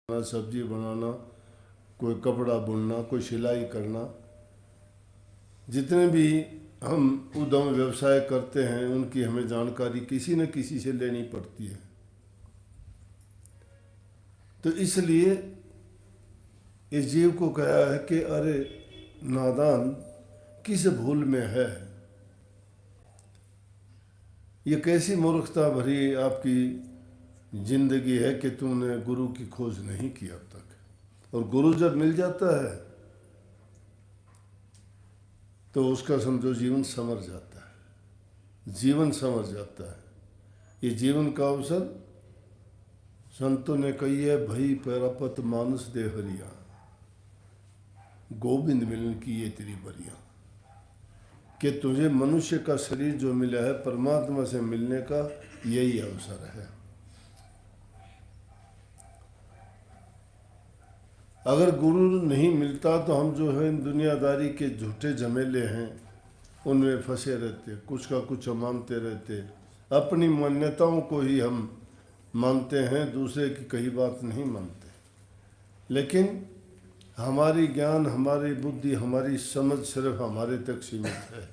सब्जी बनाना, कोई कपड़ा बुनना, कोई सिलाई करना, जितने भी हम उद्यम व्यवसाय करते हैं उनकी हमें जानकारी किसी न किसी से लेनी पड़ती है। तो इसलिए इस जीव को कहा है कि अरे नादान किस भूल में है, ये कैसी मूर्खता भरी आपकी जिंदगी है कि तुमने गुरु की खोज नहीं की अब तक। और गुरु जब मिल जाता है तो उसका समझो जीवन संवर जाता है, जीवन संवर जाता है। ये जीवन का अवसर संतों ने कही है, भई पैरापत मानस दे हरिया, गोविंद मिलन की ये तेरी बरिया, कि तुझे मनुष्य का शरीर जो मिला है परमात्मा से मिलने का यही अवसर है। अगर गुरु नहीं मिलता तो हम जो है दुनियादारी के झूठे झमेले हैं उनमें फंसे रहते, कुछ का कुछ मानते रहते, अपनी मान्यताओं को ही हम मानते हैं, दूसरे की कही बात नहीं मानते। लेकिन हमारी ज्ञान, हमारी बुद्धि, हमारी समझ सिर्फ हमारे तक सीमित है,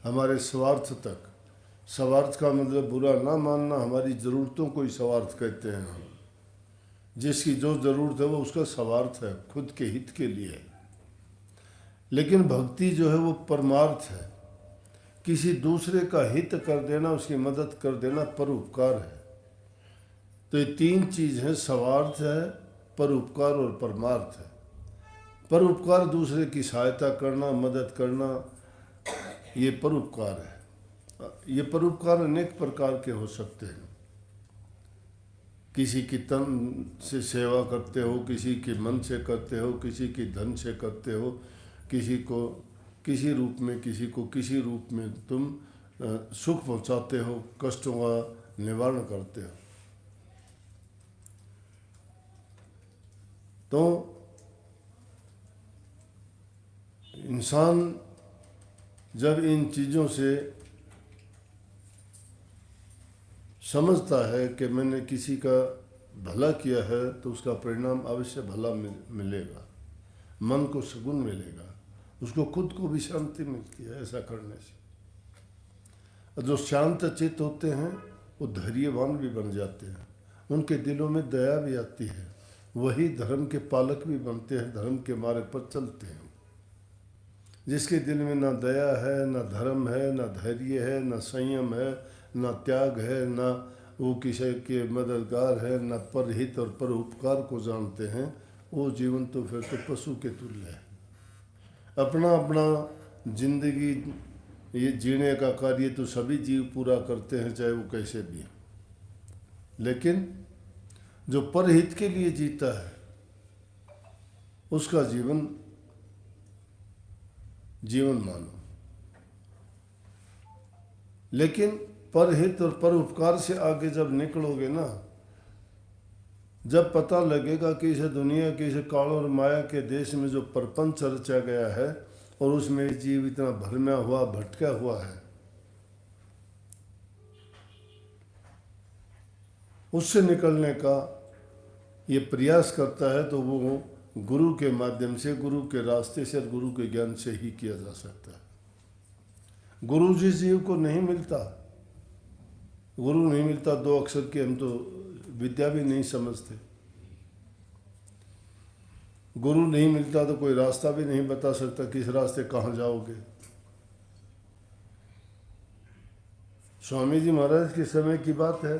हमारे स्वार्थ तक। स्वार्थ का मतलब बुरा ना मानना, हमारी ज़रूरतों को ही स्वार्थ कहते हैं हम। जिसकी जो ज़रूरत है वो उसका स्वार्थ है, खुद के हित के लिए है। लेकिन भक्ति जो है वो परमार्थ है, किसी दूसरे का हित कर देना, उसकी मदद कर देना परोपकार है। तो ये तीन चीज़ हैं, स्वार्थ है, परोपकार और परमार्थ है। परोपकार दूसरे की सहायता करना, मदद करना, ये परोपकार है। ये परोपकार अनेक प्रकार के हो सकते हैं। किसी की तन से सेवा करते हो, किसी के मन से करते हो, किसी की धन से करते हो, किसी को किसी रूप में, किसी को किसी रूप में तुम सुख पहुंचाते हो, कष्टों का निवारण करते हो। तो इंसान जब इन चीज़ों से समझता है कि मैंने किसी का भला किया है तो उसका परिणाम अवश्य भला मिलेगा, मन को सुकून मिलेगा, उसको खुद को भी शांति मिलती है ऐसा करने से। जो शांत चित्त होते हैं वो धैर्यवान भी बन जाते हैं, उनके दिलों में दया भी आती है, वही धर्म के पालक भी बनते हैं, धर्म के मार्ग पर चलते हैं। जिसके दिल में ना दया है, ना धर्म है, ना धैर्य है, ना संयम है, ना त्याग है, ना वो किसी के मददगार है, ना परहित और परोपकार को जानते हैं, वो जीवन तो फिर तो पशु के तुल्य है। अपना अपना जिंदगी ये जीने का कार्य तो सभी जीव पूरा करते हैं, चाहे वो कैसे भी हैं। लेकिन जो परहित के लिए जीता है उसका जीवन मानो। लेकिन परहित और परोपकार से आगे जब निकलोगे ना, जब पता लगेगा कि इस दुनिया के, इस काल और माया के देश में जो प्रपंच रचा गया है और उसमें जीव इतना भरमा हुआ, भटका हुआ है, उससे निकलने का ये प्रयास करता है, तो वो गुरु के माध्यम से, गुरु के रास्ते से, गुरु के ज्ञान से ही किया जा सकता है। गुरु जिस जीव को नहीं मिलता, गुरु नहीं मिलता, दो अक्षर की हम तो विद्या भी नहीं समझते। गुरु नहीं मिलता तो कोई रास्ता भी नहीं बता सकता, किस रास्ते कहाँ जाओगे। स्वामी जी महाराज के समय की बात है,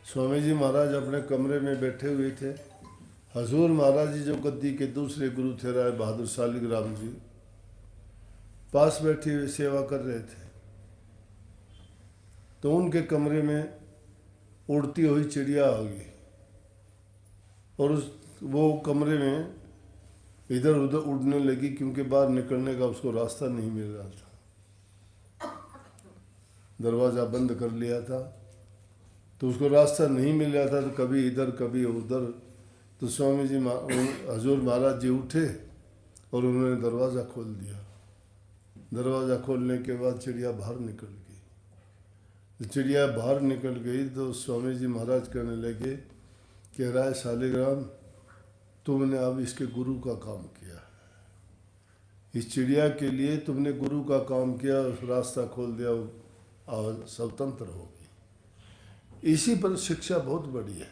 स्वामी जी महाराज अपने कमरे में बैठे हुए थे। हजूर महाराज जी जो गद्दी के दूसरे गुरु थे, राय बहादुर शालिग्राम जी, पास बैठे हुए सेवा कर रहे थे। तो उनके कमरे में उड़ती हुई चिड़िया आ गई और वो कमरे में इधर उधर उड़ने लगी, क्योंकि बाहर निकलने का उसको रास्ता नहीं मिल रहा था। दरवाज़ा बंद कर लिया था तो उसको रास्ता नहीं मिल रहा था, तो कभी इधर कभी उधर। तो स्वामी जी हजूर महाराज जी उठे और उन्होंने दरवाज़ा खोल दिया। दरवाज़ा खोलने के बाद चिड़िया बाहर निकल गई। चिड़िया बाहर निकल गई तो स्वामी जी महाराज कहने लगे कह रहा है शालिग्राम, तुमने अब इसके गुरु का काम किया, इस चिड़िया के लिए तुमने गुरु का काम किया, रास्ता खोल दिया और स्वतंत्र होगी। इसी पर शिक्षा बहुत बड़ी है।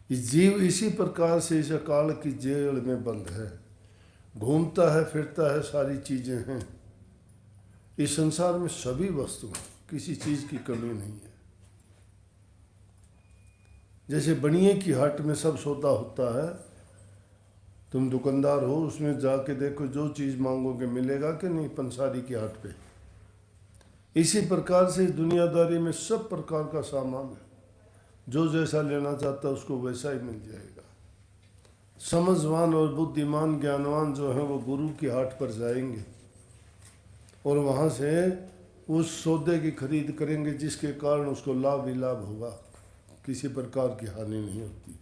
इस जीव इसी प्रकार से इस अकाल की जेल में बंद है, घूमता है फिरता है, सारी चीज़ें हैं इस संसार में, सभी वस्तु किसी चीज़ की कमी नहीं है। जैसे बनिए की हाट में सब सौदा होता है, तुम दुकानदार हो, उसमें जाके देखो जो चीज़ मांगोगे मिलेगा कि नहीं पंसारी की हाट पे। इसी प्रकार से दुनियादारी में सब प्रकार का सामान है, जो जैसा लेना चाहता है उसको वैसा ही मिल जाएगा। समझवान और बुद्धिमान ज्ञानवान जो हैं वो गुरु की हाट पर जाएंगे और वहाँ से उस सौदे की खरीद करेंगे, जिसके कारण उसको लाभ ही लाभ होगा, किसी प्रकार की हानि नहीं होती।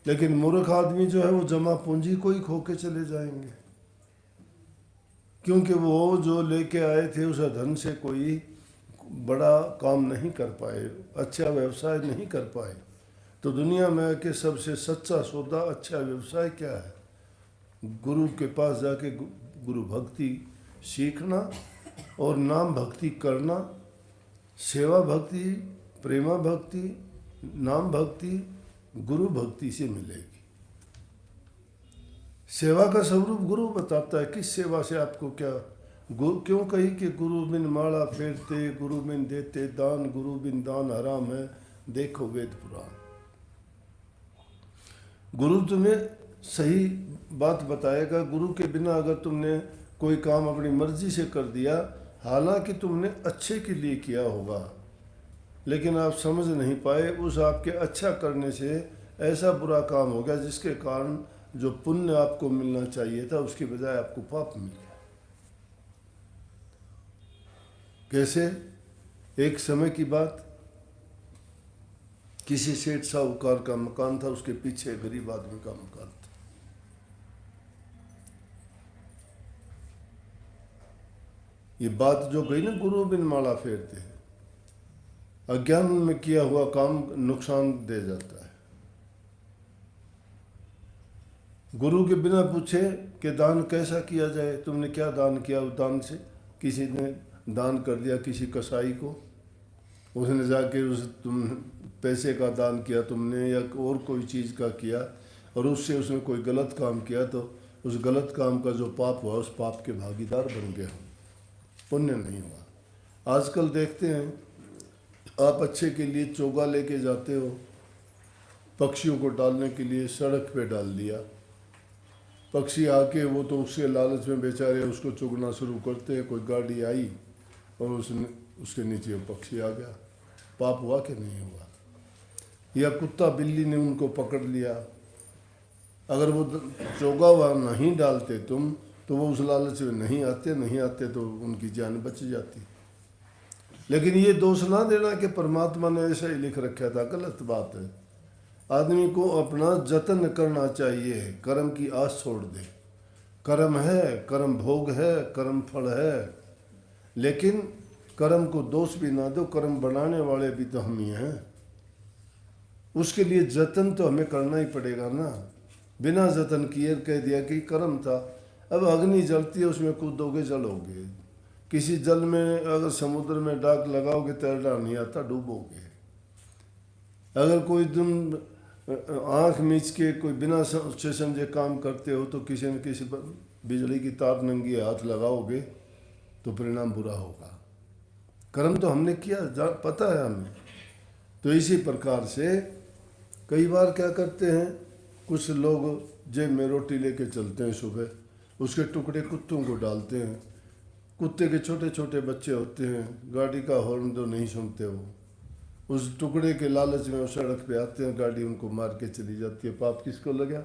लेकिन मूर्ख आदमी जो है वो जमा पूंजी को ही खो के चले जाएंगे, क्योंकि वो जो लेके आए थे उस धन से कोई बड़ा काम नहीं कर पाए, अच्छा व्यवसाय नहीं कर पाए। तो दुनिया में के सबसे सच्चा सौदा, अच्छा व्यवसाय क्या है? गुरु के पास जाके गुरु भक्ति सीखना और नाम भक्ति करना। सेवा भक्ति, प्रेमा भक्ति, नाम भक्ति गुरु भक्ति से मिलेगी। सेवा का स्वरूप गुरु बताता है, किस सेवा से आपको क्या। क्यों कही कि गुरु बिन माला फेरते, गुरु बिन देते दान, गुरु बिन दान हराम है, देखो वेद पुराण। गुरु तुम्हें सही बात बताएगा। गुरु के बिना अगर तुमने कोई काम अपनी मर्जी से कर दिया, हालांकि तुमने अच्छे के लिए किया होगा, लेकिन आप समझ नहीं पाए, उस आपके अच्छा करने से ऐसा बुरा काम हो गया जिसके कारण जो पुण्य आपको मिलना चाहिए था उसके बजाय आपको पाप मिल गया। कैसे? एक समय की बात, किसी सेठ साहूकार का मकान था, उसके पीछे गरीब आदमी का मकान था। ये बात जो गई ना, गुरु बिन माला फेरते, अज्ञान में किया हुआ काम नुकसान दे जाता है। गुरु के बिना पूछे कि दान कैसा किया जाए, तुमने क्या दान किया, उस दान से किसी ने दान कर दिया किसी कसाई को, उसने जाके उस तुम पैसे का दान किया तुमने, या और कोई चीज़ का किया, और उससे उसने कोई गलत काम किया, तो उस गलत काम का जो पाप हुआ उस पाप के भागीदार बन गए, पुण्य नहीं हुआ। आजकल देखते हैं, आप अच्छे के लिए चोगा लेके जाते हो, पक्षियों को डालने के लिए सड़क पे डाल दिया, पक्षी आके वो तो उसके लालच में बेचारे उसको चुगना शुरू करते हैं। कोई गाड़ी आई और उसके नीचे वो पक्षी आ गया, पाप हुआ कि नहीं हुआ? या कुत्ता बिल्ली ने उनको पकड़ लिया, अगर वो चोगा हुआ नहीं डालते तुम, तो वो उस लालच में नहीं आते तो उनकी जान बच जाती। लेकिन ये दोष ना देना कि परमात्मा ने ऐसा ही लिख रखा था, गलत बात है। आदमी को अपना जतन करना चाहिए, कर्म की आस छोड़ दे। कर्म है, कर्म भोग है, कर्म फल है, लेकिन कर्म को दोष भी ना दो, कर्म बनाने वाले भी तो हम ही हैं। उसके लिए जतन तो हमें करना ही पड़ेगा ना। बिना जतन किए कह दिया कि कर्म था, अब अग्नि जलती है, उसमें कूदोगे जलोगे। किसी जल में अगर समुद्र में डाक लगाओगे तैरना नहीं आता, डूबोगे। अगर कोई तुम आँख मीच के कोई बिना सोचे समझे काम करते हो, तो किसी न किसी पर बिजली की तार नंगी हाथ लगाओगे तो परिणाम बुरा होगा। कर्म तो हमने किया, पता है हमें। तो इसी प्रकार से कई बार क्या करते हैं, कुछ लोग जेब में रोटी लेके चलते हैं सुबह, उसके टुकड़े कुत्तों को डालते हैं। कुत्ते के छोटे छोटे बच्चे होते हैं, गाड़ी का हॉर्न तो नहीं सुनते, वो उस टुकड़े के लालच में उस सड़क पे आते हैं, गाड़ी उनको मार के चली जाती है। पाप किसको लगा?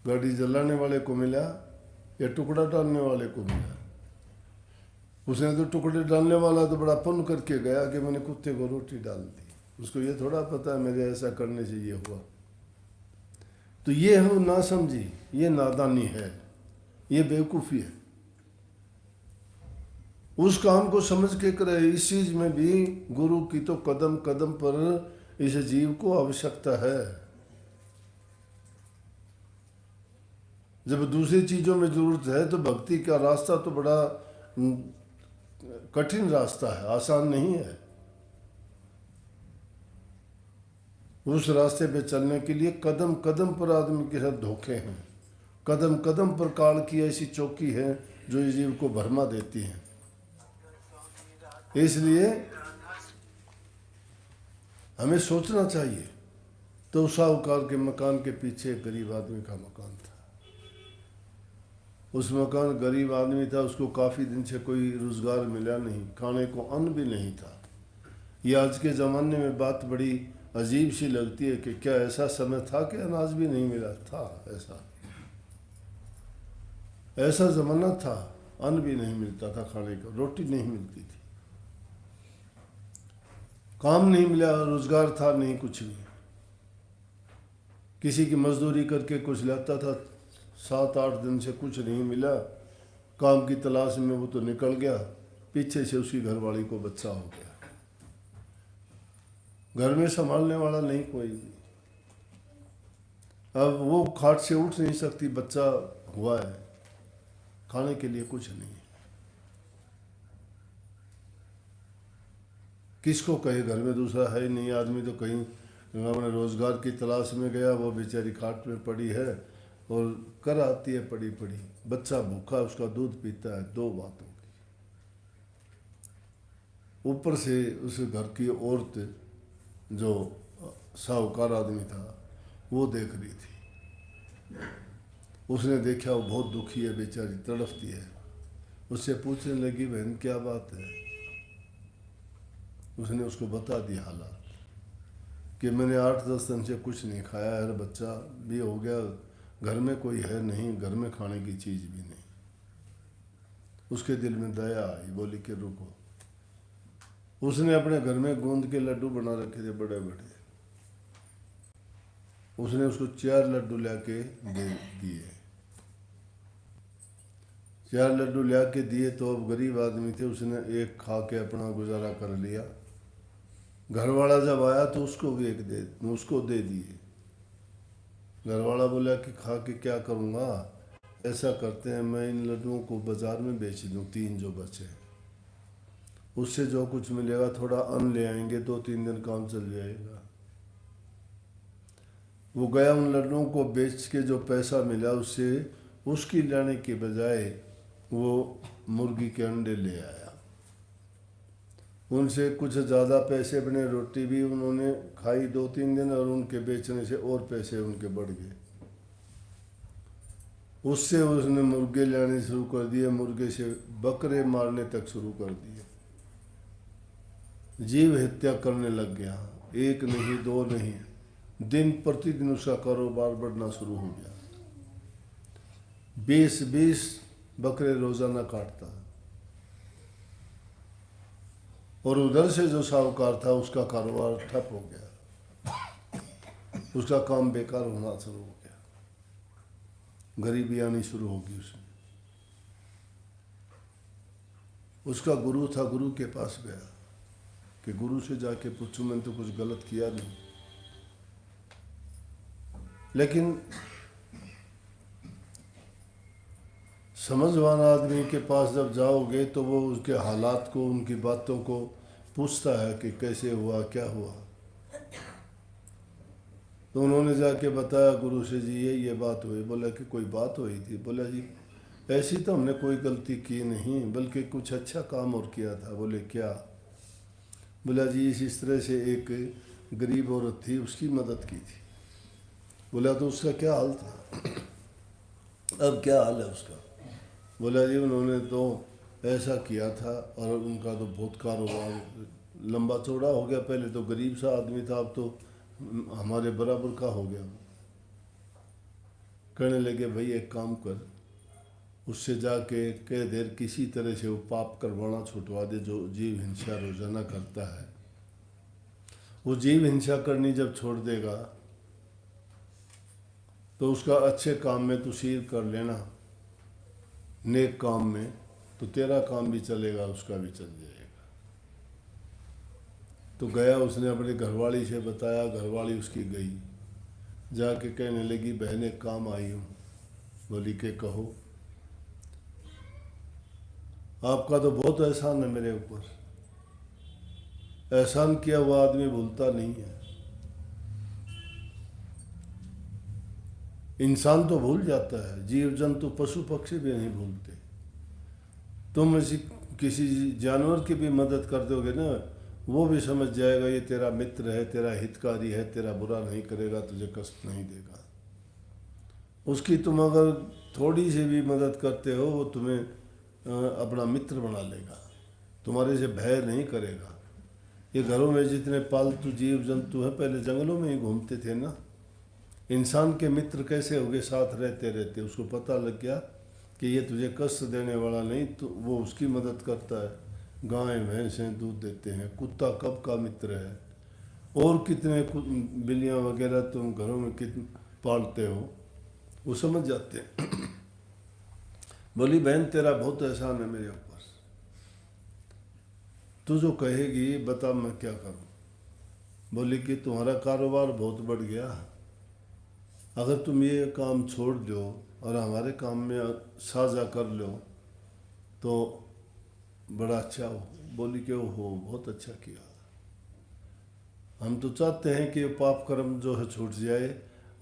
गाड़ी जलाने वाले को मिला या टुकड़ा डालने वाले को मिला? उसने तो टुकड़े डालने वाला तो बड़ा पुण्य करके गया कि मैंने कुत्ते को रोटी डाल दी। उसको ये थोड़ा पता है मेरे ऐसा करने से ये हुआ। तो ये हम ना समझी, ये नादानी है, ये बेवकूफ़ी है। उस काम को समझ के करे। इस चीज़ में भी गुरु की तो कदम कदम पर इस जीव को आवश्यकता है। जब दूसरी चीज़ों में जरूरत है तो भक्ति का रास्ता तो बड़ा कठिन रास्ता है, आसान नहीं है। उस रास्ते पे चलने के लिए कदम कदम पर आदमी के साथ धोखे हैं, कदम कदम पर काल की ऐसी चौकी है जो इस जीव को भरमा देती है। इसलिए हमें सोचना चाहिए। तो साहूकार के मकान के पीछे एक गरीब आदमी का मकान था। उस मकान गरीब आदमी था, उसको काफ़ी दिन से कोई रोज़गार मिला नहीं, खाने को अन्न भी नहीं था। ये आज के ज़माने में बात बड़ी अजीब सी लगती है कि क्या ऐसा समय था कि अनाज भी नहीं मिला था। ऐसा ज़माना था, अन्न भी नहीं मिलता था, खाने को रोटी नहीं मिलती थी, काम नहीं मिला, रोज़गार था नहीं, कुछ भी। किसी की मजदूरी करके कुछ लाता था, 7-8 दिन से कुछ नहीं मिला, काम की तलाश में वो तो निकल गया, पीछे से उसकी घरवाली को बच्चा हो गया, घर में संभालने वाला नहीं कोई भी। अब वो खाट से उठ नहीं सकती, बच्चा हुआ है, खाने के लिए कुछ नहीं। किसको कहे, घर में दूसरा है नहीं। आदमी तो कहीं अपने रोज़गार की तलाश में गया, वो बेचारी खाट में पड़ी है और कर आती है पड़ी पड़ी, बच्चा भूखा, उसका दूध पीता है। 2 बातों की, ऊपर से उस घर की औरत जो साहूकार आदमी था वो देख रही थी। उसने देखा वो बहुत दुखी है, बेचारी तड़फती है। उससे पूछने लगी, बहन क्या बात है। उसने उसको बता दिया हालात कि मैंने 8-10 दिन से कुछ नहीं खाया है, बच्चा भी हो गया, घर में कोई है नहीं, घर में खाने की चीज़ भी नहीं। उसके दिल में दया आई, बोली कि रुको। उसने अपने घर में गोंद के लड्डू बना रखे थे बड़े बड़े, उसने उसको 4 लड्डू लाके दे दिए। 4 लड्डू ला के दिए तो अब गरीब आदमी थे, उसने एक खा के अपना गुजारा कर लिया। घरवाला जब आया तो उसको भी उसको दे दिए। घरवाला बोला कि खा के क्या करूँगा, ऐसा करते हैं मैं इन लड्डुओं को बाज़ार में बेच दूँ, 3 जो बचे, उससे जो कुछ मिलेगा थोड़ा अन्न ले आएंगे, 2-3 दिन काम चल जाएगा। वो गया, उन लड्डुओं को बेच के जो पैसा मिला उससे उसकी लाने के बजाय वो मुर्गी के अंडे ले आया। उनसे कुछ ज़्यादा पैसे बने, रोटी भी उन्होंने खाई 2-3 दिन, और उनके बेचने से और पैसे उनके बढ़ गए। उससे उसने मुर्गे लाने शुरू कर दिए, मुर्गे से बकरे मारने तक शुरू कर दिए, जीव हत्या करने लग गया। 1 नहीं 2 नहीं, दिन प्रतिदिन उसका कारोबार बढ़ना शुरू हो गया। 20-20 बकरे रोजाना काटता, और उधर से जो साहूकार था उसका कारोबार ठप हो गया, उसका काम बेकार होना शुरू हो गया, गरीबी आनी शुरू होगी उसमें। उसका गुरु था, गुरु के पास गया कि गुरु से जाके पूछूं, मैंने तो कुछ गलत किया नहीं। लेकिन समझवान आदमी के पास जब जाओगे तो वो उसके हालात को, उनकी बातों को पूछता है कि कैसे हुआ, क्या हुआ। तो उन्होंने जाके बताया गुरु से, जी ये बात हुई। बोला कि कोई बात हुई थी। बोला जी ऐसी तो हमने कोई गलती की नहीं, बल्कि कुछ अच्छा काम और किया था। बोले क्या। बोला जी इस तरह से एक गरीब औरत थी, उसकी मदद की थी। बोला तो उसका क्या हाल था, अब क्या हाल है उसका। बोला जी उन्होंने तो ऐसा किया था, और उनका तो बहुत कारोबार लंबा चौड़ा हो गया। पहले तो गरीब सा आदमी था, अब तो हमारे बराबर का हो गया। कहने लगे भाई एक काम कर, उससे जाके कह देर किसी तरह से वो पाप करवाना छुटवा दे जो जीव हिंसा रोजाना करता है। वो जीव हिंसा करनी जब छोड़ देगा तो उसका अच्छे काम में तू शीर कर लेना, नेक काम में, तो तेरा काम भी चलेगा, उसका भी चल जाएगा। तो गया, उसने अपनी घरवाली से बताया, घरवाली उसकी गई, जाके कहने लगी बहने काम आई हूँ। बोली के कहो। आपका तो बहुत एहसान है मेरे ऊपर। एहसान किया हुआ आदमी भूलता नहीं है। इंसान तो भूल जाता है, जीव जंतु पशु पक्षी भी नहीं भूलते। तुम किसी जानवर की भी मदद कर दोगे ना, वो भी समझ जाएगा ये तेरा मित्र है, तेरा हितकारी है, तेरा बुरा नहीं करेगा, तुझे कष्ट नहीं देगा। उसकी तुम अगर थोड़ी सी भी मदद करते हो, वो तुम्हें अपना मित्र बना लेगा, तुम्हारे से भय नहीं करेगा। ये घरों में जितने पालतू जीव जंतु हैं पहले जंगलों में ही घूमते थे ना। इंसान के मित्र कैसे हो गए, साथ रहते रहते उसको पता लग गया कि ये तुझे कष्ट देने वाला नहीं, तो वो उसकी मदद करता है। गाय भैंसें दूध देते हैं, कुत्ता कब का मित्र है। और कितने बिल्लियाँ वगैरह तुम घरों में कितने पालते हो, वो समझ जाते हैं। बोली बहन तेरा बहुत एहसान है मेरे ऊपर, तू जो कहेगी बता मैं क्या करूं। बोली कि तुम्हारा कारोबार बहुत बढ़ गया, अगर तुम ये काम छोड़ दो और हमारे काम में साझा कर लो तो बड़ा अच्छा हो। बोली कि हो बहुत अच्छा किया, हम तो चाहते हैं कि पाप कर्म जो है छूट जाए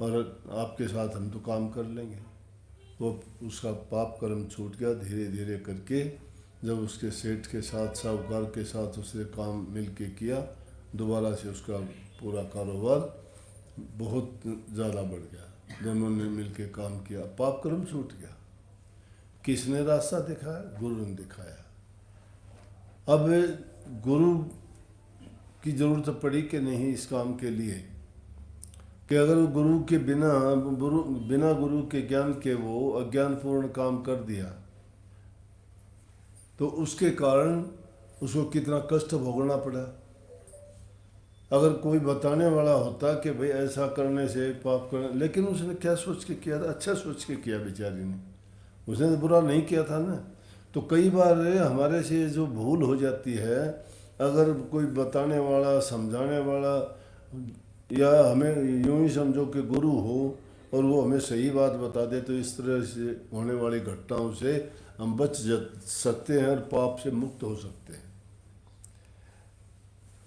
और आपके साथ हम तो काम कर लेंगे। वो उसका पाप कर्म छूट गया धीरे धीरे करके। जब उसके सेठ के साथ, साहूकार के साथ उसने काम मिल के किया, दोबारा से उसका पूरा कारोबार बहुत ज़्यादा बढ़ गया। दोनों ने मिल के काम किया, पाप कर्म छूट गया। किसने रास्ता दिखाया? गुरु ने दिखाया। अब गुरु की ज़रूरत पड़ी कि नहीं इस काम के लिए, कि अगर गुरु के बिना गुरु के ज्ञान के वो अज्ञानपूर्ण काम कर दिया तो उसके कारण उसको कितना कष्ट भोगना पड़ा। अगर कोई बताने वाला होता कि भाई ऐसा करने से पाप करना, लेकिन उसने क्या सोच के किया था? अच्छा सोच के किया बेचारी ने, उसने तो बुरा नहीं किया था ना। तो कई बार हमारे से जो भूल हो जाती है, अगर कोई बताने वाला, समझाने वाला, या हमें यूँ ही समझो कि गुरु हो और वो हमें सही बात बता दे, तो इस तरह से होने वाली घटनाओं से हम बच सकते हैं और पाप से मुक्त हो सकते हैं।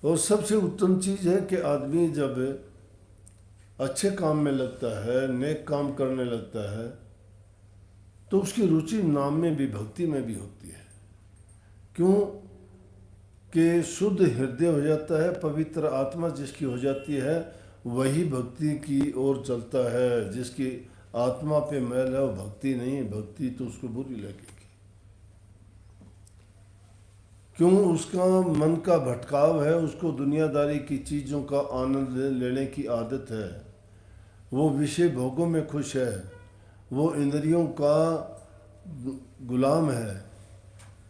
और सबसे उत्तम चीज़ है कि आदमी जब अच्छे काम में लगता है, नेक काम करने लगता है, तो उसकी रुचि नाम में भी, भक्ति में भी होती है। क्यों कि शुद्ध हृदय हो जाता है, पवित्र आत्मा जिसकी हो जाती है वही भक्ति की ओर चलता है। जिसकी आत्मा पे मैल है वो भक्ति नहीं, भक्ति तो उसको बुरी लगेगी। क्यों? उसका मन का भटकाव है, उसको दुनियादारी की चीज़ों का आनंद लेने की आदत है, वो विषय भोगों में खुश है, वो इंद्रियों का गुलाम है,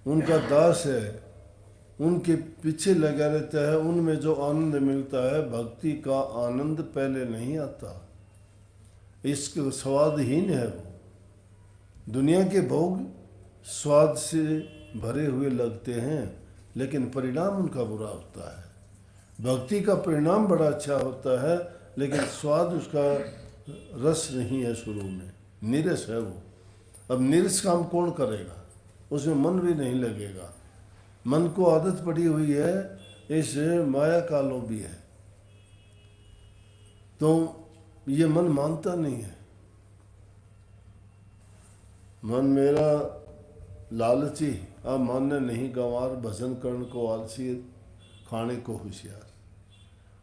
उनका दास है, उनके पीछे लगा रहता है। उनमें जो आनंद मिलता है, भक्ति का आनंद पहले नहीं आता, इसका स्वादहीन है वो। दुनिया के भोग स्वाद से भरे हुए लगते हैं, लेकिन परिणाम उनका बुरा होता है। भक्ति का परिणाम बड़ा अच्छा होता है, लेकिन स्वाद उसका रस नहीं है, शुरू में नीरस है वो। अब नीरस काम कौन करेगा? उसमें मन भी नहीं लगेगा। मन को आदत पड़ी हुई है, इस माया का लोभी है, तो ये मन मानता नहीं है। मन मेरा लालची, अब मानने नहीं गंवार, भजन करने को आलसी, खाने को होशियार।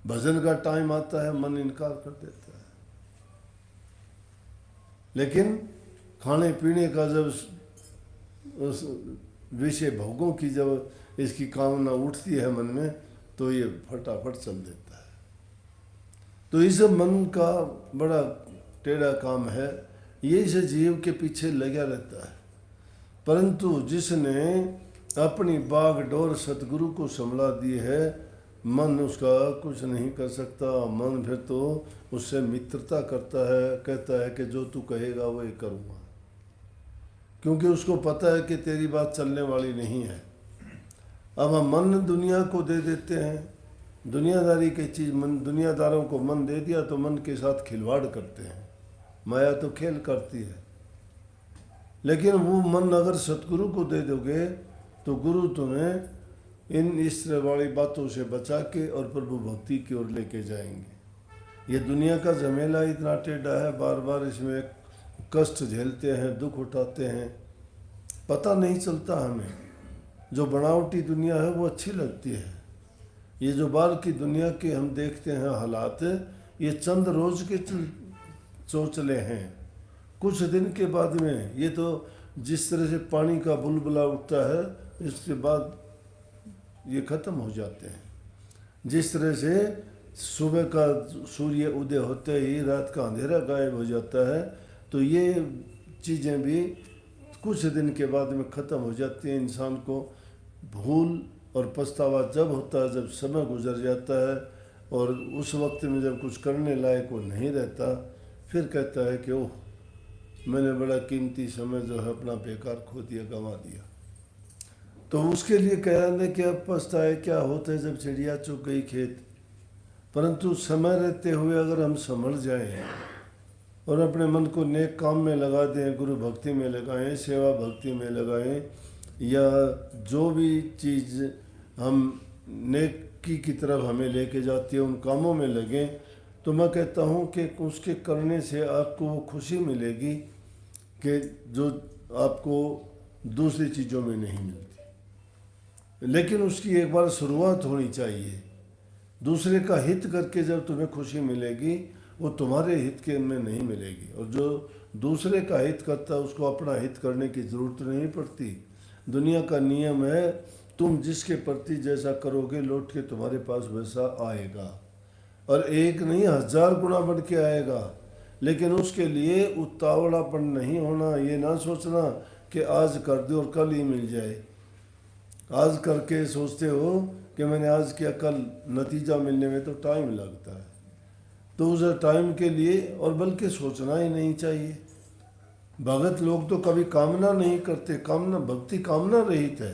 भजन का टाइम आता है, मन इनकार कर देता है। लेकिन खाने पीने का जब उस विषय भोगों की जब इसकी कामना उठती है मन में, तो ये फटाफट चल देता है। तो इस मन का बड़ा टेढ़ा काम है, ये इस जीव के पीछे लगा रहता है। परंतु जिसने अपनी बागडोर सतगुरु को संभला दी है, मन उसका कुछ नहीं कर सकता। मन फिर तो उससे मित्रता करता है, कहता है कि जो तू कहेगा वही करूँगा, क्योंकि उसको पता है कि तेरी बात चलने वाली नहीं है। अब हम मन दुनिया को दे देते हैं, दुनियादारी की चीज़ मन, दुनियादारों को मन दे दिया तो मन के साथ खिलवाड़ करते हैं। माया तो खेल करती है। लेकिन वो मन अगर सतगुरु को दे दोगे तो गुरु तुम्हें इन इस तरह वाली बातों से बचा के और प्रभु भक्ति की ओर लेके जाएंगे। ये दुनिया का झमेला इतना टेढ़ा है, बार बार इसमें कष्ट झेलते हैं, दुख उठाते हैं, पता नहीं चलता हमें। जो बनावटी दुनिया है वो अच्छी लगती है। ये जो बाहर की दुनिया के हम देखते हैं हालात, ये चंद रोज के चोचले हैं। कुछ दिन के बाद में ये तो जिस तरह से पानी का बुलबुला उठता है, इसके बाद ये ख़त्म हो जाते हैं। जिस तरह से सुबह का सूर्य उदय होते ही रात का अंधेरा गायब हो जाता है, तो ये चीज़ें भी कुछ दिन के बाद में ख़त्म हो जाती हैं। इंसान को भूल और पछतावा जब होता है, जब समय गुजर जाता है और उस वक्त में जब कुछ करने लायक वो नहीं रहता, फिर कहता है कि ओह, मैंने बड़ा कीमती समय जो है अपना बेकार खो दिया, गंवा दिया। तो उसके लिए कहने कि अब पछताए क्या होता है जब चिड़िया चुग गई खेत। परंतु समय रहते हुए अगर हम संभल जाएं और अपने मन को नेक काम में लगा दें, गुरु भक्ति में लगाएं, सेवा भक्ति में लगाएं, या जो भी चीज़ हम नेकी की तरफ हमें लेके जाती है उन कामों में लगें, तो मैं कहता हूँ कि उसके करने से आपको वो खुशी मिलेगी कि जो आपको दूसरी चीज़ों में नहीं मिलती। लेकिन उसकी एक बार शुरुआत होनी चाहिए। दूसरे का हित करके जब तुम्हें खुशी मिलेगी, वो तुम्हारे हित के में नहीं मिलेगी। और जो दूसरे का हित करता है उसको अपना हित करने की ज़रूरत नहीं पड़ती। दुनिया का नियम है, तुम जिसके प्रति जैसा करोगे लौट के तुम्हारे पास वैसा आएगा, और एक नहीं 1000 गुना बढ़ के आएगा। लेकिन उसके लिए उतावलापन नहीं होना, ये ना सोचना कि आज कर दो और कल ही मिल जाए। आज करके सोचते हो कि मैंने आज किया, कल नतीजा मिलने में तो टाइम लगता है। तो उस टाइम के लिए और बल्कि सोचना ही नहीं चाहिए। भगत लोग तो कभी कामना नहीं करते। कामना, भक्ति कामना रहित है।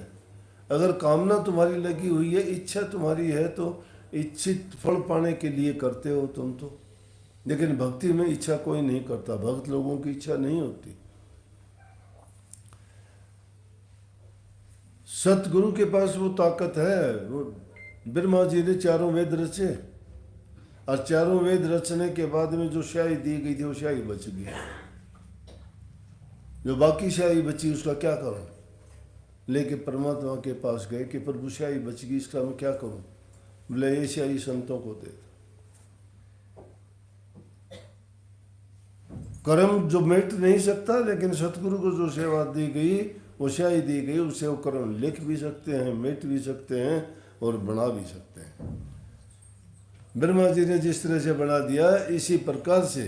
अगर कामना तुम्हारी लगी हुई है, इच्छा तुम्हारी है, तो इच्छित फल पाने के लिए करते हो तुम तो। लेकिन भक्ति में इच्छा कोई नहीं करता। भक्त लोगों की इच्छा नहीं होती। सतगुरु के पास वो ताकत है। वो ब्रह्मा जी ने चारों वेद रचे, और चारों वेद रचने के बाद में जो शाही दी गई थी वो शाही बच गई। जो बाकी शाही बची उसका क्या करूं? लेके परमात्मा के पास गए कि प्रभु शाही बच गई, इसका मैं क्या करूं? बोले ये शाही संतों को दे। कर्म जो मिट नहीं सकता, लेकिन सतगुरु को जो सेवा दी गई, वो शाही दी गई, उससे वो कर्म लिख भी सकते हैं, मिट भी सकते हैं और बना भी सकते हैं। ब्रह्मा जी ने जिस तरह से बना दिया, इसी प्रकार से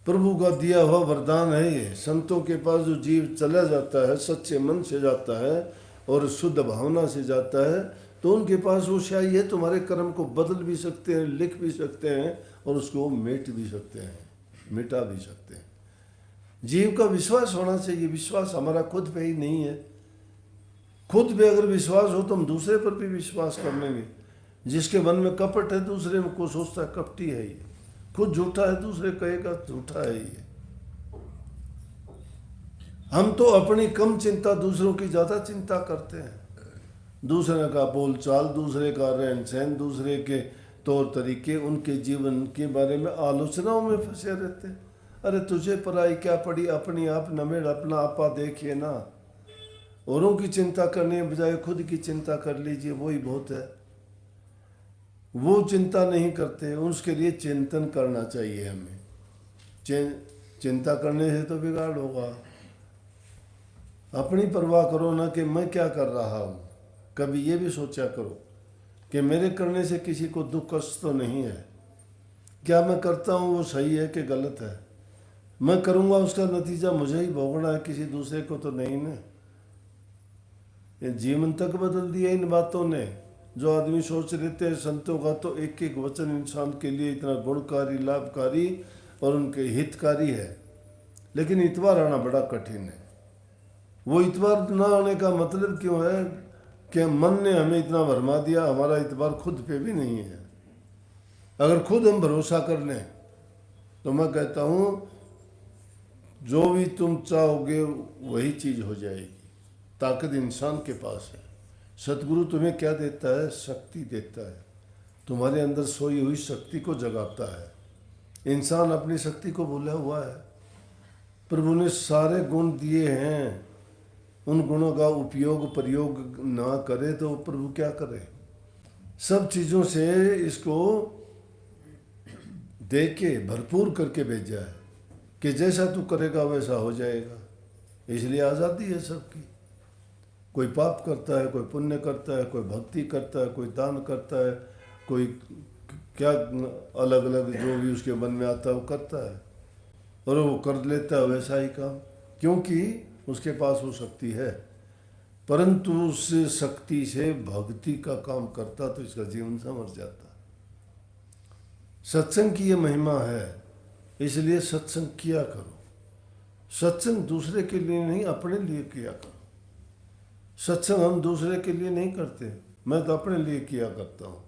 प्रभु का दिया हुआ वरदान है ये। संतों के पास जो जीव चला जाता है, सच्चे मन से जाता है और शुद्ध भावना से जाता है, तो उनके पास वो शाही है। तुम्हारे कर्म को बदल भी सकते हैं, लिख भी सकते हैं और उसको मिट भी सकते हैं, मिटा भी सकते हैं। जीव का विश्वास होना चाहिए। विश्वास हमारा खुद पे ही नहीं है। खुद पे अगर विश्वास हो तो हम दूसरे पर भी विश्वास कर लेंगे। जिसके मन में कपट है, दूसरे को सोचता है कपटी है ये। खुद झूठा है, दूसरे कहेगा झूठा है ये। हम तो अपनी कम चिंता, दूसरों की ज़्यादा चिंता करते हैं। दूसरे का बोलचाल, दूसरे का रहन सहन, दूसरे के तौर तरीके, उनके जीवन के बारे में आलोचनाओं में फंसे रहते हैं। अरे तुझे पराई क्या पड़ी, अपनी आप नमेड़ अपना आपा देखिए ना। औरों की चिंता करने बजाय खुद की चिंता कर लीजिए, वही बहुत है। वो चिंता नहीं करते, उसके लिए चिंतन करना चाहिए हमें। चिंता करने से तो बिगाड़ होगा। अपनी परवाह करो ना कि मैं क्या कर रहा हूँ। कभी ये भी सोचा करो कि मेरे करने से किसी को दुख कष्ट तो नहीं है। क्या मैं करता हूँ वो सही है कि गलत है? मैं करूँगा उसका नतीजा मुझे ही भोगना है, किसी दूसरे को तो नहीं ना। ये जीवन तक बदल दिया इन बातों ने। जो आदमी सोच लेते हैं संतों का तो एक एक वचन इंसान के लिए इतना गुणकारी, लाभकारी और उनके हितकारी है। लेकिन इतवार आना बड़ा कठिन है। वो इतवार ना आने का मतलब क्यों है? कि मन ने हमें इतना भरमा दिया, हमारा इतबार खुद पे भी नहीं है। अगर खुद हम भरोसा कर लें तो मैं कहता हूँ जो भी तुम चाहोगे वही चीज़ हो जाएगी। ताकत इंसान के पास है। सतगुरु तुम्हें क्या देता है? शक्ति देता है, तुम्हारे अंदर सोई हुई शक्ति को जगाता है। इंसान अपनी शक्ति को भूला हुआ है। प्रभु ने सारे गुण दिए हैं, उन गुणों का उपयोग प्रयोग ना करे तो प्रभु क्या करे? सब चीज़ों से इसको दे के भरपूर करके भेजा है कि जैसा तू करेगा वैसा हो जाएगा। इसलिए आज़ादी है सबकी। कोई पाप करता है, कोई पुण्य करता है, कोई भक्ति करता है, कोई दान करता है, कोई क्या अलग अलग जो भी उसके मन में आता है वो करता है और वो कर लेता है वैसा ही काम, क्योंकि उसके पास वो शक्ति है। परंतु उस शक्ति से भक्ति का काम करता तो इसका जीवन संवर जाता। सत्संग की ये महिमा है, इसलिए सत्संग किया करो। सत्संग दूसरे के लिए नहीं, अपने लिए किया करो। सत्संग हम दूसरे के लिए नहीं करते, मैं तो अपने लिए किया करता हूँ।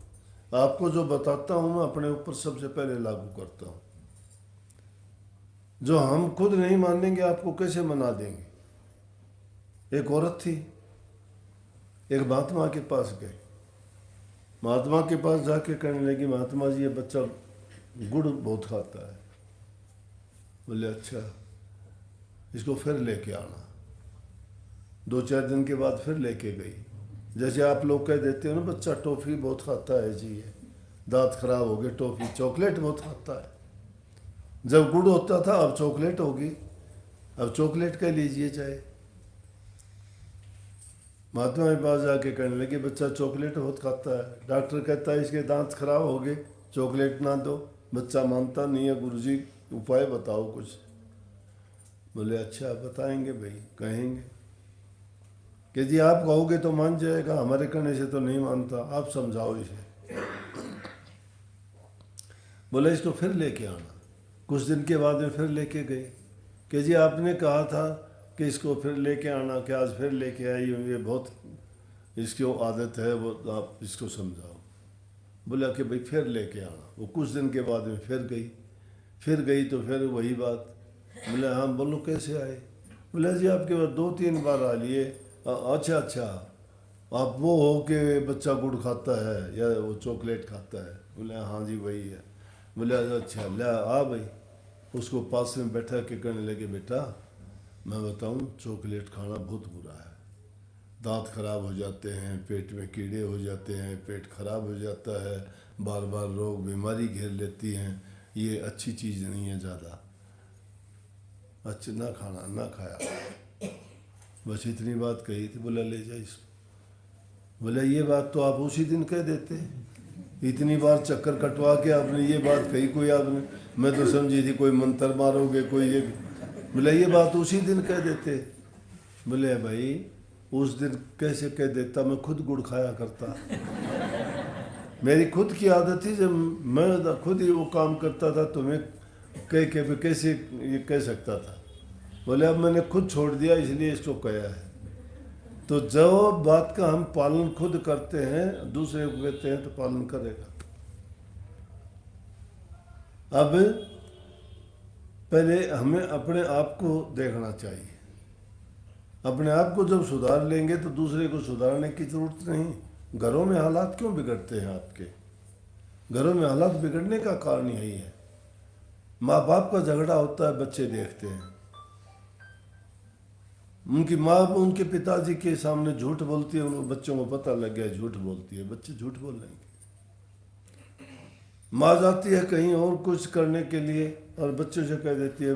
आपको जो बताता हूँ मैं अपने ऊपर सबसे पहले लागू करता हूँ। जो हम खुद नहीं मानेंगे आपको कैसे मना देंगे? एक औरत थी, एक महात्मा के पास गई। महात्मा के पास जाके कहने लगी, महात्मा जी ये बच्चा गुड़ बहुत खाता है। बोले अच्छा, इसको फिर लेके आना। 2-4 दिन के बाद फिर लेके गई। जैसे आप लोग कह देते हो ना, बच्चा टॉफ़ी बहुत खाता है जी, ये दांत खराब हो गए, टॉफ़ी चॉकलेट बहुत खाता है। जब गुड़ होता था अब चॉकलेट होगी, अब चॉकलेट कह लीजिए चाहे। महात्मा के पास जाके कहने लगे बच्चा चॉकलेट बहुत खाता है। डॉक्टर कहता है इसके दांत खराब हो गए, चॉकलेट ना दो। बच्चा मानता नहीं है, गुरुजी उपाय बताओ कुछ। बोले अच्छा बताएंगे भाई, कहेंगे कि जी आप कहोगे तो मान जाएगा, हमारे कहने से तो नहीं मानता, आप समझाओ इसे। बोले इसको फिर लेके आना। कुछ दिन के बाद में फिर लेके गई कि जी आपने कहा था कि इसको फिर लेके आना, कि आज फिर लेके आई हूँ, ये बहुत इसकी आदत है, वो आप इसको समझाओ। बोला कि भाई फिर लेके आना। वो कुछ दिन के बाद में फिर गई तो फिर वही बात। बोला हाँ बोलो कैसे आए? बोला जी आपके पास 2-3 बार आ लिए। अच्छा आप वो हो कि बच्चा गुड़ खाता है या वो चॉकलेट खाता है? बोले हाँ जी वही है। बोले अच्छा ले आ भाई। उसको पास में बैठा के कहने लगे बेटा मैं बताऊं, चॉकलेट खाना बहुत बुरा है। दांत खराब हो जाते हैं, पेट में कीड़े हो जाते हैं, पेट खराब हो जाता है, बार बार रोग बीमारी घेर लेती हैं, ये अच्छी चीज़ नहीं है ज़्यादा। अच्छा ना खाना, ना खाया। बस इतनी बात कही थी। बोला ले जा इसको। बोला ये बात तो आप उसी दिन कह देते, इतनी बार चक्कर कटवा के आपने ये बात कही। कोई आपने, मैं तो समझी थी कोई मंत्र मारोगे कोई ये। बोला ये बात उसी दिन कह देते। बोले भाई उस दिन कैसे कह देता, मैं खुद गुड़ खाया करता। मेरी खुद की आदत थी, जब मैं खुद ही वो काम करता था तो मैं कह के कैसे ये कह सकता था। बोले अब मैंने खुद छोड़ दिया इसलिए इसको कहा है। तो जो बात का हम पालन खुद करते हैं, दूसरे को कहते हैं तो पालन करेगा। अब पहले हमें अपने आप को देखना चाहिए। अपने आप को जब सुधार लेंगे तो दूसरे को सुधारने की जरूरत नहीं। घरों में हालात क्यों बिगड़ते हैं आपके? घरों में हालात बिगड़ने का कारण यही है। माँ बाप का झगड़ा होता है, बच्चे देखते हैं। उनकी माँ उनके पिताजी के सामने झूठ बोलती है, उन बच्चों को पता लग गया झूठ बोलती है, बच्चे झूठ बोल लेंगे। माँ जाती है कहीं और कुछ करने के लिए और बच्चों से कह देती है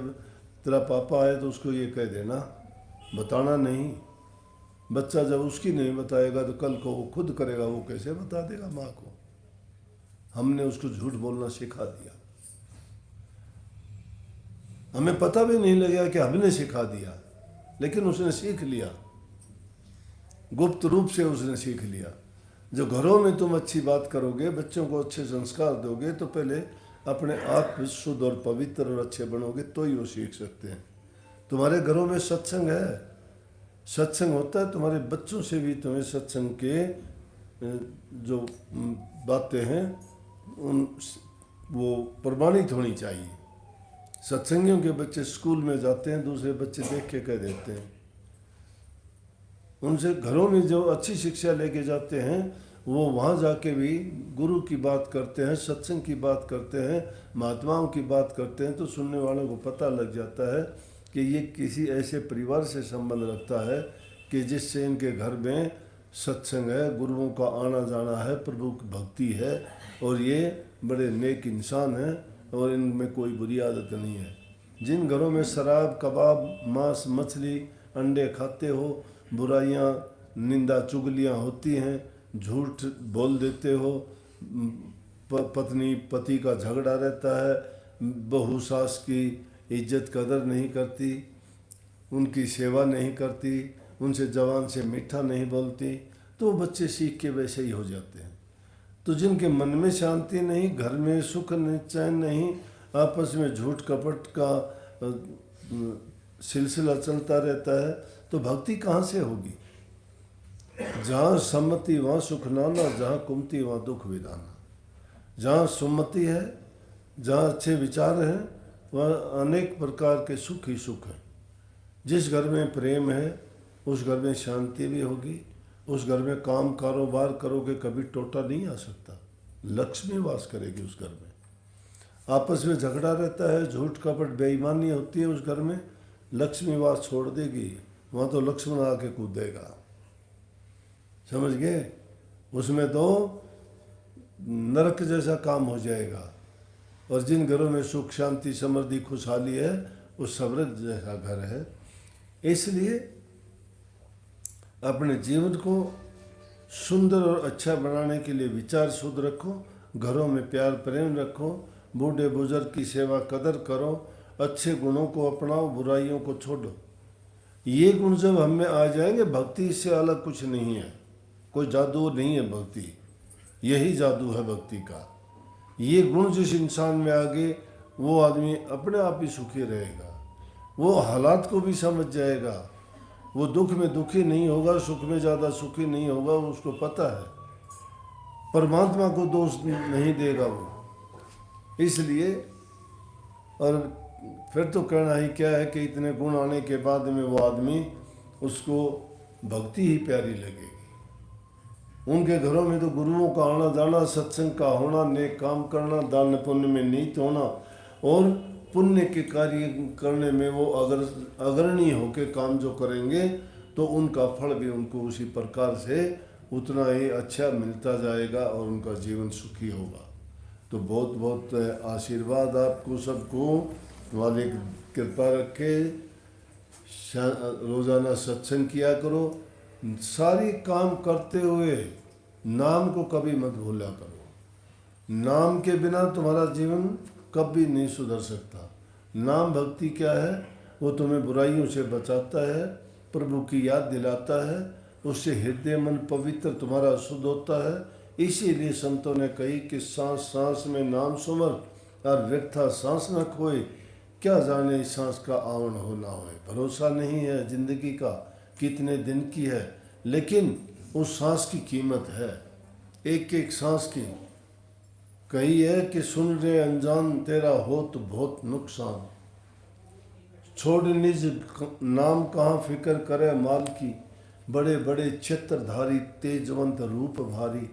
तेरा पापा आए तो उसको ये कह देना, बताना नहीं। बच्चा जब उसकी नहीं बताएगा तो कल को वो खुद करेगा, वो कैसे बता देगा माँ को? हमने उसको झूठ बोलना सिखा दिया। हमें पता भी नहीं लगेगा कि हमने सिखा दिया, लेकिन उसने सीख लिया, गुप्त रूप से उसने सीख लिया। जो घरों में तुम अच्छी बात करोगे, बच्चों को अच्छे संस्कार दोगे, तो पहले अपने आप शुद्ध और पवित्र और अच्छे बनोगे तो ही वो सीख सकते हैं। तुम्हारे घरों में सत्संग है, सत्संग होता है तुम्हारे बच्चों से भी तुम्हें सत्संग के जो बातें हैं उन वो प्रमाणित होनी चाहिए। सत्संगियों के बच्चे स्कूल में जाते हैं, दूसरे बच्चे देख के कह देते हैं। उनसे घरों में जो अच्छी शिक्षा लेके जाते हैं वो वहाँ जाके भी गुरु की बात करते हैं, सत्संग की बात करते हैं, महात्माओं की बात करते हैं, तो सुनने वालों को पता लग जाता है कि ये किसी ऐसे परिवार से संबंध रखता है कि जिससे इनके घर में सत्संग है, गुरुओं का आना जाना है, प्रभु की भक्ति है और ये बड़े नेक इंसान हैं और इनमें कोई बुरी आदत नहीं है। जिन घरों में शराब, कबाब, मांस, मछली, अंडे खाते हो, बुराइयां, निंदा, चुगलियां होती हैं, झूठ बोल देते हो, पत्नी पति का झगड़ा रहता है, बहू सास की इज्जत कदर नहीं करती, उनकी सेवा नहीं करती, उनसे जवान से मीठा नहीं बोलती, तो बच्चे सीख के वैसे ही हो जाते हैं। तो जिनके मन में शांति नहीं, घर में सुख चैन नहीं, आपस में झूठ कपट का सिलसिला चलता रहता है, तो भक्ति कहाँ से होगी? जहाँ सम्मति वहाँ सुख नाना, जहाँ कुमति वहाँ दुख विदाना। जहाँ सुमति है, जहाँ अच्छे विचार हैं, वहाँ अनेक प्रकार के सुख ही सुख हैं। जिस घर में प्रेम है उस घर में शांति भी होगी, उस घर में काम कारोबार करोगे कभी टोटा नहीं आ सकता, लक्ष्मी वास करेगी उस घर में। आपस में झगड़ा रहता है, झूठ कपट बेईमानी होती है, उस घर में लक्ष्मी वास छोड़ देगी, वहाँ तो लक्ष्मण आके कूदेगा, समझ गए? उसमें तो नरक जैसा काम हो जाएगा। और जिन घरों में सुख शांति समृद्धि खुशहाली है वो समृद्ध जैसा घर है। इसलिए अपने जीवन को सुंदर और अच्छा बनाने के लिए विचार शुद्ध रखो, घरों में प्यार प्रेम रखो, बूढ़े बुजुर्ग की सेवा कदर करो, अच्छे गुणों को अपनाओ, बुराइयों को छोड़ो। ये गुण जब हम में आ जाएंगे, भक्ति इससे अलग कुछ नहीं है, कोई जादू नहीं है भक्ति, यही जादू है भक्ति का। ये गुण जिस इंसान में आ गए वो आदमी अपने आप ही सुखी रहेगा, वो हालात को भी समझ जाएगा, वो दुख में दुखी नहीं होगा, सुख में ज़्यादा सुखी नहीं होगा, उसको पता है परमात्मा को दोष नहीं देगा वो। इसलिए और फिर तो कहना ही क्या है कि इतने गुण आने के बाद में वो आदमी, उसको भक्ति ही प्यारी लगेगी। उनके घरों में तो गुरुओं का आना जाना, सत्संग का होना, नेक काम करना, दान पुण्य में नीत होना और पुण्य के कार्य करने में वो अग्रणी होकर काम जो करेंगे तो उनका फल भी उनको उसी प्रकार से उतना ही अच्छा मिलता जाएगा और उनका जीवन सुखी होगा। तो बहुत बहुत आशीर्वाद आपको सबको, मालिक कृपा रखे। रोज़ाना सत्संग किया करो, सारी काम करते हुए नाम को कभी मत भूला करो। नाम के बिना तुम्हारा जीवन कभी नहीं सुधर सकता। नाम भक्ति क्या है? वो तुम्हें बुराइयों से बचाता है, प्रभु की याद दिलाता है, उससे हृदय मन पवित्र तुम्हारा शुद्ध होता है। इसीलिए संतों ने कही कि सांस सांस में नाम सुमर और व्यर्था सांस न खोए, क्या जाने इस सांस का आवण हो ना होए। भरोसा नहीं है जिंदगी का कितने दिन की है, लेकिन उस सांस की कीमत है, एक एक सांस की। कही है कि सुन रे अनजान तेरा हो तो बहुत नुकसान, छोड़ निज नाम कहाँ फिक्र करे माल की, बड़े बड़े छत्रधारी तेजवंत रूप भारी,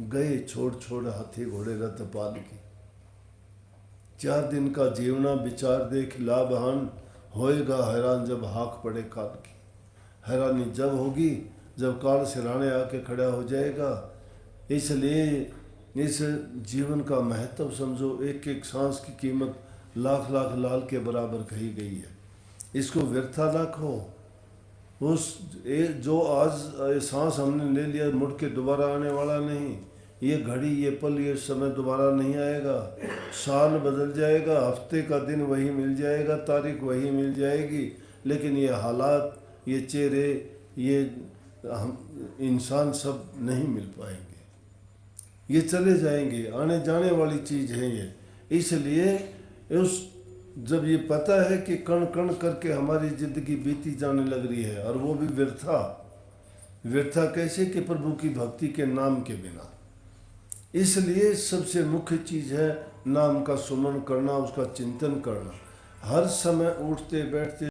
गए छोड़ छोड़ हाथी घोड़े रथ पाल की। 4 दिन का जीवना विचार देख लाभहान, होएगा हैरान जब हाक पड़े काल की। हैरानी जब होगी जब काल सिराने आके खड़ा हो जाएगा। इसलिए इस जीवन का महत्व समझो, एक एक सांस की कीमत लाख लाख लाल के बराबर कही गई है। इसको व्यर्था ना खो। उस जो आज सांस हमने ले लिया मुड़ के दोबारा आने वाला नहीं। ये घड़ी, ये पल, ये समय दोबारा नहीं आएगा। साल बदल जाएगा, हफ्ते का दिन वही मिल जाएगा, तारीख वही मिल जाएगी, लेकिन ये हालात, ये चेहरे, ये हम इंसान सब नहीं मिल पाएंगे। ये चले जाएंगे, आने जाने वाली चीज़ है ये। इसलिए उस जब ये पता है कि कण कण करके हमारी जिंदगी बीती जाने लग रही है, और वो भी व्यर्था। व्यर्था कैसे? कि प्रभु की भक्ति के नाम के बिना। इसलिए सबसे मुख्य चीज़ है नाम का सुमरण करना, उसका चिंतन करना, हर समय उठते बैठते